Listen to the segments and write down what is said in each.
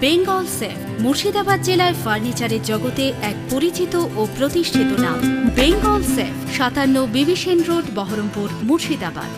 Bengal safe Murshidabad জেলায় ফার্নিচারের জগতে এক পরিচিত ও প্রতিষ্ঠিত নাম। বেঙ্গল সেফ 57 বিবি সেন রোড, বহরমপুর, মুর্শিদাবাদ।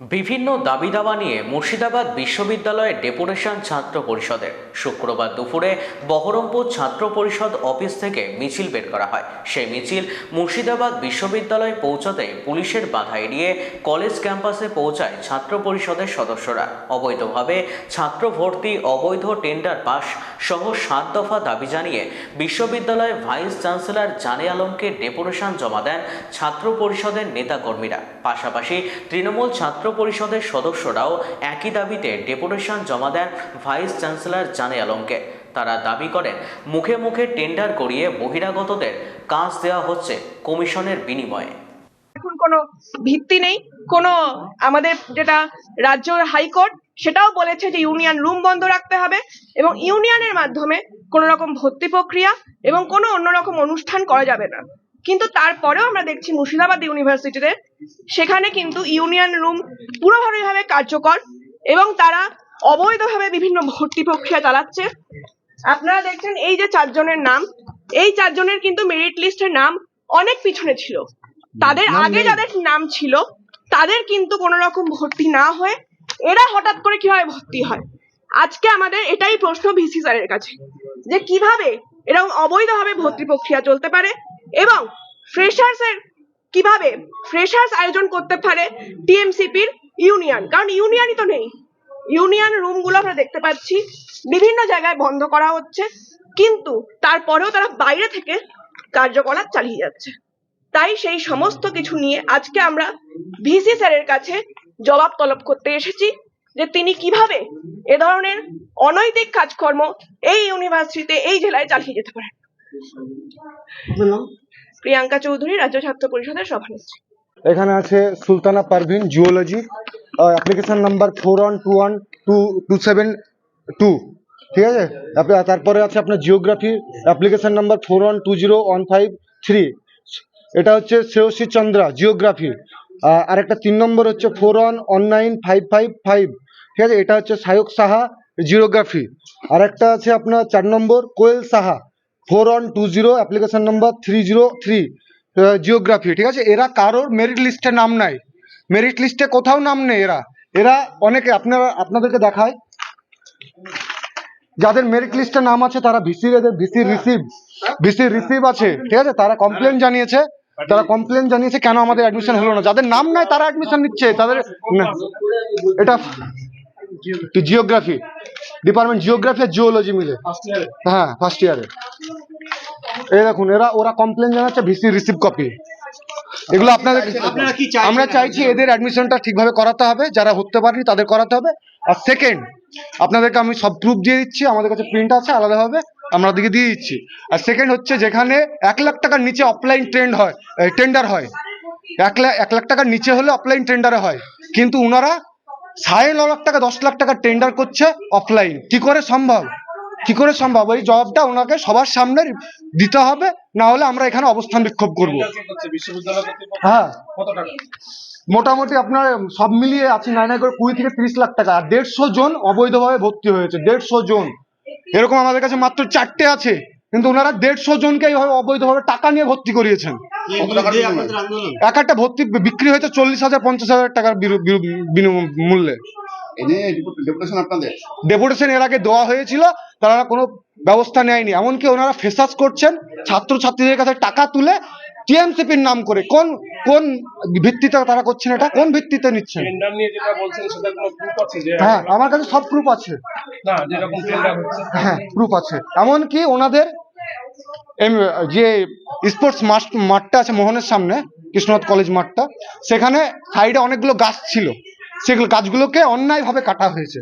বিভিন্ন দাবি দাওয়া নিয়ে মুর্শিদাবাদ বিশ্ববিদ্যালয়ের ডেপুটেশন ছাত্র পরিষদের শুক্রবার দুপুরে বহরমপুর ছাত্র পরিষদ অফিস থেকে মিছিল বের করা হয়। সেই মিছিল মুর্শিদাবাদ বিশ্ববিদ্যালয়ে পৌঁছাতেই পুলিশের বাধা এড়িয়ে কলেজ ক্যাম্পাসে পৌঁছায় ছাত্র পরিষদের সদস্যরা। অবৈধভাবে ছাত্র ভর্তি, অবৈধ টেন্ডার পাস সহ 7 দফা দাবি জানিয়ে বিশ্ববিদ্যালয়ের ভাইস চ্যান্সেলর জানে আলমকে ডেপুটেশন জমা দেন ছাত্র পরিষদের নেতাকর্মীরা। পাশাপাশি তৃণমূল ছাত্র পরিষদের সদস্যরাও একই দাবিতে ডেপুটেশন জমা দেন ভাইস চ্যান্সেলর জানে আলমকে। তারা দাবি করেন, মুখে মুখে টেন্ডার করিয়ে বহিরাগতদের কাজ দেওয়া হচ্ছে কমিশনের বিনিময়ে। এখন কোনো ভিত্তি নেই। কোনো আমাদের যেটা রাজ্য হাইকোর্ট সেটাও বলেছে যে ইউনিয়ন রুম বন্ধ রাখতে হবে এবং ইউনিয়নের মাধ্যমে কোনো রকম ভর্তি প্রক্রিয়া এবং কোনো অন্যরকম অনুষ্ঠান করা যাবে না। কিন্তু তারপরেও আমরা দেখছি মুর্শিদাবাদ ইউনিভার্সিটিতে সেখানে কিন্তু ইউনিয়ন রুম পুরোপুরিভাবে কার্যকর এবং তারা অবৈধভাবে বিভিন্ন ভর্তি প্রক্রিয়া চালাচ্ছে। আপনারা দেখছেন এই যে 4 জনের নাম, এই 4 জনের কিন্তু মেরিট লিস্টের নাম অনেক পিছনে ছিল। তাদের আগে যাদের নাম ছিল তাদের কিন্তু কোনো রকম ভর্তি না হয়ে এরা হঠাৎ করে কিভাবে ভর্তি হয়। আজকে আমাদের এটাই প্রশ্ন ভিসি স্যারের কাছে যে কিভাবে এরকম অবৈধভাবে ভর্তি প্রক্রিয়া চলতে পারে এবং কিভাবে ফ্রেশার্স আয়োজন করতে পারে টিএমসিপির ইউনিয়ন, কারণ ইউনিয়নই তো নেই। ইউনিয়ন রুমগুলো আমরা দেখতে পাচ্ছি বিভিন্ন জায়গায় বন্ধ করা হচ্ছে, কিন্তু তারপরেও তারা বাইরে থেকে কার্যকলাপ চালিয়ে যাচ্ছে। তাই সেই সমস্ত কিছু নিয়ে আজকে আমরা ভিসি স্যারের কাছে জবাব তলব করতে এসেছি যে তিনি কিভাবে এ ধরনের অনৈতিক কাজকর্ম এই ইউনিভার্সিটিতে, এই জেলায় চালিয়ে যেতে পারেন। প্রিয়াঙ্কা চৌধুরী, রাজ্য ছাত্র পরিষদের সভানেত্রী। এখানে আছে Sultana Parvin, geology, application number 412127 ঠিক আছে। তারপরে আছে আপনার জিওগ্রাফি, অ্যাপ্লিকেশন নাম্বার 412015 এটা হচ্ছে শ্রেয়সী চন্দ্রা, জিওগ্রাফি। আর একটা 3 নম্বর হচ্ছে 411955 ঠিক আছে, এটা হচ্ছে সায়ক সাহা, জিওগ্রাফি। আর একটা আছে আপনার 4 নম্বর কোয়েল সাহা, 4120, অ্যাপ্লিকেশন নাম্বার 303, জিওগ্রাফি ঠিক আছে। এরা কারোর মেরিট লিস্টে নাম নাই, মেরিট লিস্টে কোথাও নাম নেই। এরা অনেকে আপনাদেরকে দেখায় যাদের মেরিট লিস্টে নাম আছে তারা ভিসি রিসিভ আছে ঠিক আছে। তারা কমপ্লেন জানিয়েছে কেন আমাদের অ্যাডমিশন হলো না। যাদের নাম নাই তারা অ্যাডমিশন নিচ্ছে, তাদের এটা জিওগ্রাফি ডিপার্টমেন্ট, জিওগ্রাফি আর জিওলজি মিলে, হ্যাঁ ফার্স্ট ইয়ারে। এই দেখুন ওরা কমপ্লেন জানাচ্ছে, ভিসি রিসিভ কপি। এগুলো আমরা চাইছি এদের অ্যাডমিশনটা ঠিকভাবে করাতে হবে, যারা হতে পারেনি তাদের করাতে হবে। আর সেকেন্ড, আপনাদেরকে আমি সব প্রুফ দিয়ে দিচ্ছি, আমাদের কাছে প্রিন্ট আছে আলাদাভাবে, আমরা দিকে দিয়ে দিচ্ছি। আর সেকেন্ড হচ্ছে, যেখানে 1 লাখ টাকার নিচে অফলাইন টেন্ডার হয়, 1 লাখ টাকার নিচে হলে অফলাইন টেন্ডারে হয়, কিন্তু ওনারা 9.5 লাখ টাকা 10 লাখ টাকা টেন্ডার করছে অফলাইন। কি করে সম্ভব? এই জবাবটা ওনাকে সবার সামনে দিতে হবে, না হলে আমরা এখানে অবস্থান বিক্ষোভ করব। হ্যাঁ, মোটামুটি আপনার সব মিলিয়ে আছে 9 করে 20 থেকে 30 লাখ টাকা। আর 150 জন অবৈধভাবে ভর্তি হয়েছে, 150 জন। এরকম আমাদের কাছে মাত্র 4টে আছে, কিন্তু ওনারা 150 জনকে এইভাবে অবৈধভাবে টাকা নিয়ে ভর্তি করিয়েছেন। এক একটা ভর্তি বিক্রি হয়েছে 40,000 50,000 টাকার বিনিমূল্যে। ডেপুটেশন এর আগে দেওয়া হয়েছিল, তারা কোনো ব্যবস্থা নেয়নি। এমনকি ওনারা ফেসাস করছেন ছাত্রছাত্রীদের কাছে টাকা তুলে টিএমসিপির নাম করে। কোন ভিত্তিতে তারা করছেন এটা? কোন ভিত্তিতে নিচ্ছেন? হ্যাঁ, আমার কাছে সব প্রুফ আছে। হ্যাঁ, প্রুফ আছে। এমনকি ওনাদের যে স্পোর্টস মাঠটা আছে মোহনের সামনে, কৃষ্ণনাথ কলেজ মাঠটা, সেখানে সাইডে অনেকগুলো গাছ ছিল, সেগুলো গাছগুলোকে অন্যায়ভাবে কাটা হয়েছে।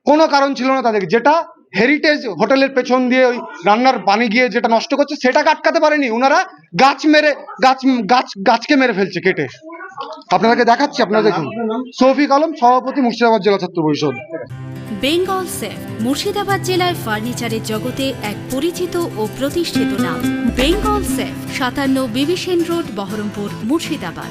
কোনো কারণ ছিল না তাদের। যেটা হেরিটেজ হোটেলের পেছন দিয়ে ওই রান্নার পানি গিয়ে যেটা নষ্ট করছে, সেটাকে আটকাতে পারেনি। ওনারা গাছকে মেরে ফেলছে কেটে। আপনাদেরকে দেখাচ্ছি, আপনারা দেখুন। শফিক আলম, সভাপতি, মুর্শিদাবাদ জেলা ছাত্র পরিষদ। বেঙ্গল সেফ মুর্শিদাবাদ জেলায় ফার্নিচারের জগতে এক পরিচিত ও প্রতিষ্ঠিত নাম। বেঙ্গল সেফ 57 বিবি সেন রোড, বহরমপুর, মুর্শিদাবাদ।